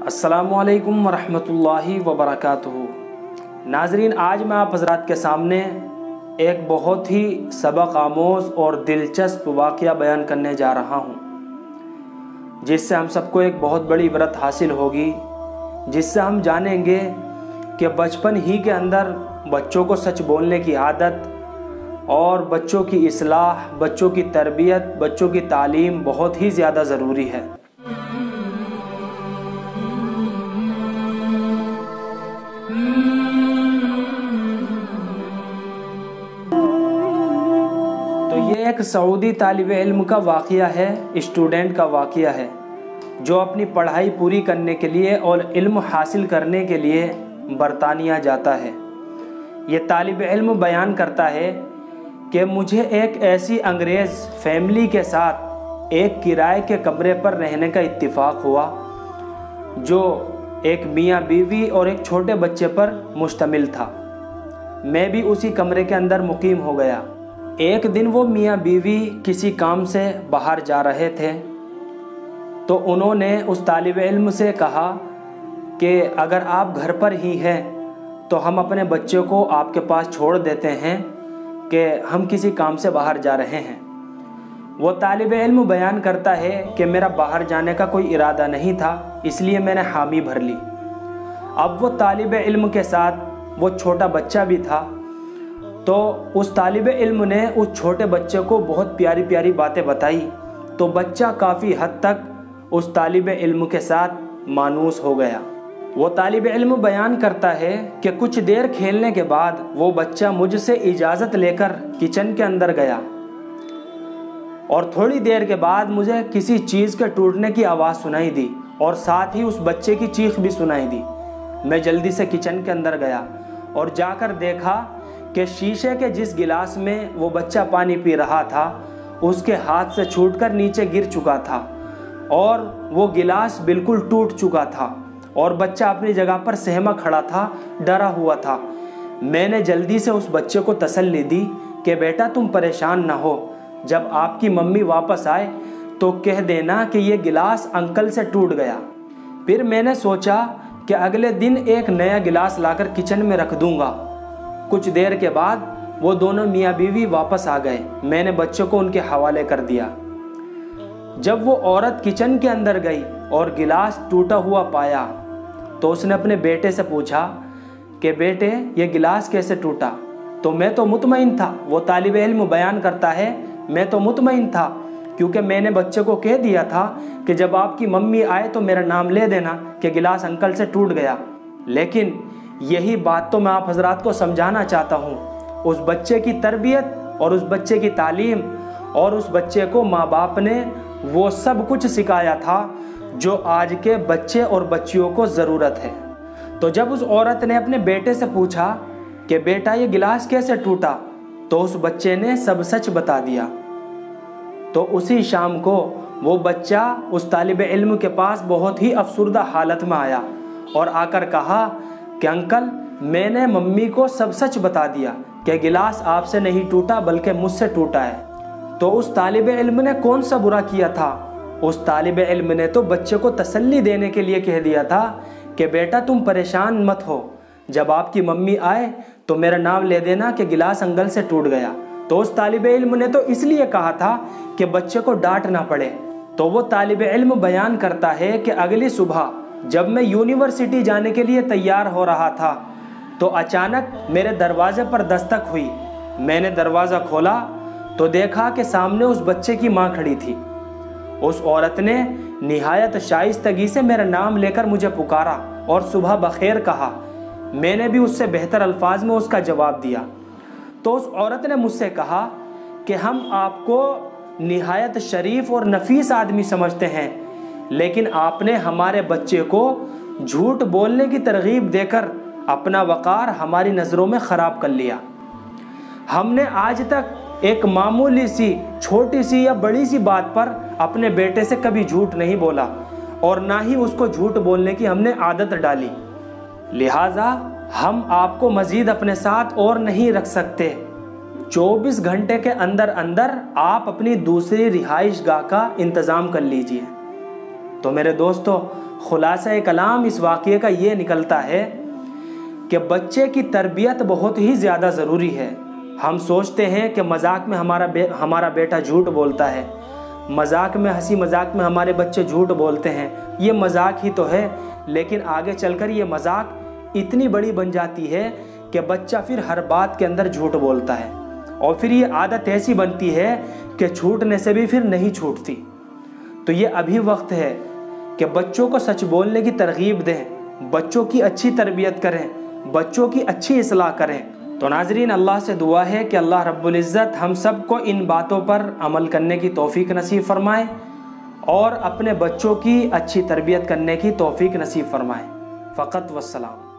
السلام علیکم ورحمۃ اللہ وبرکاتہ۔ ناظرین، آج میں آپ حضرات کے سامنے ایک بہت ہی سبق آموز اور دلچسپ واقعہ بیان کرنے جا رہا ہوں، جس سے ہم سب کو ایک بہت بڑی عبرت حاصل ہوگی، جس سے ہم جانیں گے کہ بچپن ہی کے اندر بچوں کو سچ بولنے کی عادت اور بچوں کی اصلاح، بچوں کی تربیت، بچوں کی تعلیم بہت ہی زیادہ ضروری ہے۔ تو یہ ایک سعودی طالب علم کا واقعہ ہے، اسٹوڈنٹ کا واقعہ ہے، جو اپنی پڑھائی پوری کرنے کے لیے اور علم حاصل کرنے کے لیے برطانیہ جاتا ہے۔ یہ طالب علم بیان کرتا ہے کہ مجھے ایک ایسی انگریز فیملی کے ساتھ ایک کرائے کے کمرے پر رہنے کا اتفاق ہوا، جو ایک میاں بیوی اور ایک چھوٹے بچے پر مشتمل تھا۔ میں بھی اسی کمرے کے اندر مقیم ہو گیا۔ ایک دن وہ میاں بیوی کسی کام سے باہر جا رہے تھے، تو انہوں نے اس طالب علم سے کہا کہ اگر آپ گھر پر ہی ہیں تو ہم اپنے بچے کو آپ کے پاس چھوڑ دیتے ہیں کہ ہم کسی کام سے باہر جا رہے ہیں۔ وہ طالب علم بیان کرتا ہے کہ میرا باہر جانے کا کوئی ارادہ نہیں تھا، اس لیے میں نے حامی بھر لی۔ اب وہ طالب علم کے ساتھ وہ چھوٹا بچہ بھی تھا، تو اس طالب علم نے اس چھوٹے بچے کو بہت پیاری پیاری باتیں بتائی، تو بچہ کافی حد تک اس طالب علم کے ساتھ مانوس ہو گیا۔ وہ طالب علم بیان کرتا ہے کہ کچھ دیر کھیلنے کے بعد وہ بچہ مجھ سے اجازت لے کر کچن کے اندر گیا، اور تھوڑی دیر کے بعد مجھے کسی چیز کے ٹوٹنے کی آواز سنائی دی، اور ساتھ ہی اس بچے کی چیخ بھی سنائی دی۔ میں جلدی سے کچن کے اندر گیا اور جا کر دیکھا کہ شیشے کے جس گلاس میں وہ بچہ پانی پی رہا تھا، اس کے ہاتھ سے چھوٹ کر نیچے گر چکا تھا، اور وہ گلاس بالکل ٹوٹ چکا تھا، اور بچہ اپنی جگہ پر سہما کھڑا تھا، ڈرا ہوا تھا۔ میں نے جلدی سے اس بچے کو تسلی دی کہ بیٹا تم پریشان نہ ہو، جب آپ کی ممی واپس آئے تو کہہ دینا کہ یہ گلاس انکل سے ٹوٹ گیا۔ پھر میں نے سوچا کہ اگلے دن ایک نیا گلاس لا کر کچن میں رکھ دوں گا۔ کچھ دیر کے بعد وہ دونوں میاں بیوی واپس آ گئے۔ میں نے بچوں کو ان کے حوالے کر دیا۔ جب وہ عورت کچن کے اندر گئی اور گلاس ٹوٹا ہوا پایا، تو اس نے اپنے بیٹے سے پوچھا کہ بیٹے یہ گلاس کیسے ٹوٹا؟ تو میں تو مطمئن تھا، وہ طالب علم بیان کرتا ہے، میں تو مطمئن تھا، کیونکہ میں نے بچے کو کہہ دیا تھا کہ جب آپ کی ممی آئے تو میرا نام لے دینا کہ گلاس انکل سے ٹوٹ گیا۔ لیکن یہی بات تو میں آپ حضرات کو سمجھانا چاہتا ہوں، اس بچے کی تربیت اور اس بچے کی تعلیم اور اس بچے کو ماں باپ نے وہ سب کچھ سکھایا تھا جو آج کے بچے اور بچیوں کو ضرورت ہے۔ تو جب اس عورت نے اپنے بیٹے سے پوچھا کہ بیٹا یہ گلاس کیسے ٹوٹا، تو اس بچے نے سب سچ بتا دیا۔ تو اسی شام کو وہ بچہ اس طالب علم کے پاس بہت ہی افسردہ حالت میں آیا اور آ کر کہا کہ انکل میں نے ممی کو سب سچ بتا دیا کہ گلاس آپ سے نہیں ٹوٹا بلکہ مجھ سے ٹوٹا ہے۔ تو اس طالب علم نے کون سا برا کیا تھا؟ اس طالب علم نے تو بچے کو تسلی دینے کے لیے کہہ دیا تھا کہ بیٹا تم پریشان مت ہو، جب آپ کی ممی آئے تو میرا نام لے دینا کہ گلاس انکل سے ٹوٹ گیا۔ تو اس طالب علم نے تو اس لیے کہا تھا کہ بچے کو ڈانٹ نہ پڑے۔ تو وہ طالب علم بیان کرتا ہے کہ اگلی صبح جب میں یونیورسٹی جانے کے لیے تیار ہو رہا تھا، تو اچانک میرے دروازے پر دستک ہوئی۔ میں نے دروازہ کھولا تو دیکھا کہ سامنے اس بچے کی ماں کھڑی تھی۔ اس عورت نے نہایت شائستگی سے میرا نام لے کر مجھے پکارا اور صبح بخیر کہا۔ میں نے بھی اس سے بہتر الفاظ میں اس کا جواب دیا۔ تو اس عورت نے مجھ سے کہا کہ ہم آپ کو نہایت شریف اور نفیس آدمی سمجھتے ہیں، لیکن آپ نے ہمارے بچے کو جھوٹ بولنے کی ترغیب دے کر اپنا وقار ہماری نظروں میں خراب کر لیا۔ ہم نے آج تک ایک معمولی سی چھوٹی سی یا بڑی سی بات پر اپنے بیٹے سے کبھی جھوٹ نہیں بولا، اور نہ ہی اس کو جھوٹ بولنے کی ہم نے عادت ڈالی۔ لہٰذا ہم آپ کو مزید اپنے ساتھ اور نہیں رکھ سکتے۔ 24 گھنٹے کے اندر اندر آپ اپنی دوسری رہائش گاہ کا انتظام کر لیجئے۔ تو میرے دوستو خلاصہ کلام اس واقعے کا یہ نکلتا ہے کہ بچے کی تربیت بہت ہی زیادہ ضروری ہے۔ ہم سوچتے ہیں کہ مذاق میں ہمارا بیٹا جھوٹ بولتا ہے، مذاق میں ہنسی مذاق میں ہمارے بچے جھوٹ بولتے ہیں، یہ مذاق ہی تو ہے، لیکن آگے چل کر یہ مذاق اتنی بڑی بن جاتی ہے کہ بچہ پھر ہر بات کے اندر جھوٹ بولتا ہے، اور پھر یہ عادت ایسی بنتی ہے کہ چھوٹنے سے بھی پھر نہیں چھوٹتی۔ تو یہ ابھی وقت ہے کہ بچوں کو سچ بولنے کی ترغیب دیں، بچوں کی اچھی تربیت کریں، بچوں کی اچھی اصلاح کریں۔ تو ناظرین، اللہ سے دعا ہے کہ اللہ رب العزت ہم سب کو ان باتوں پر عمل کرنے کی توفیق نصیب فرمائے اور اپنے بچوں کی اچھی تربیت کرنے کی توفیق نصیب فرمائے۔ فقط والسلام۔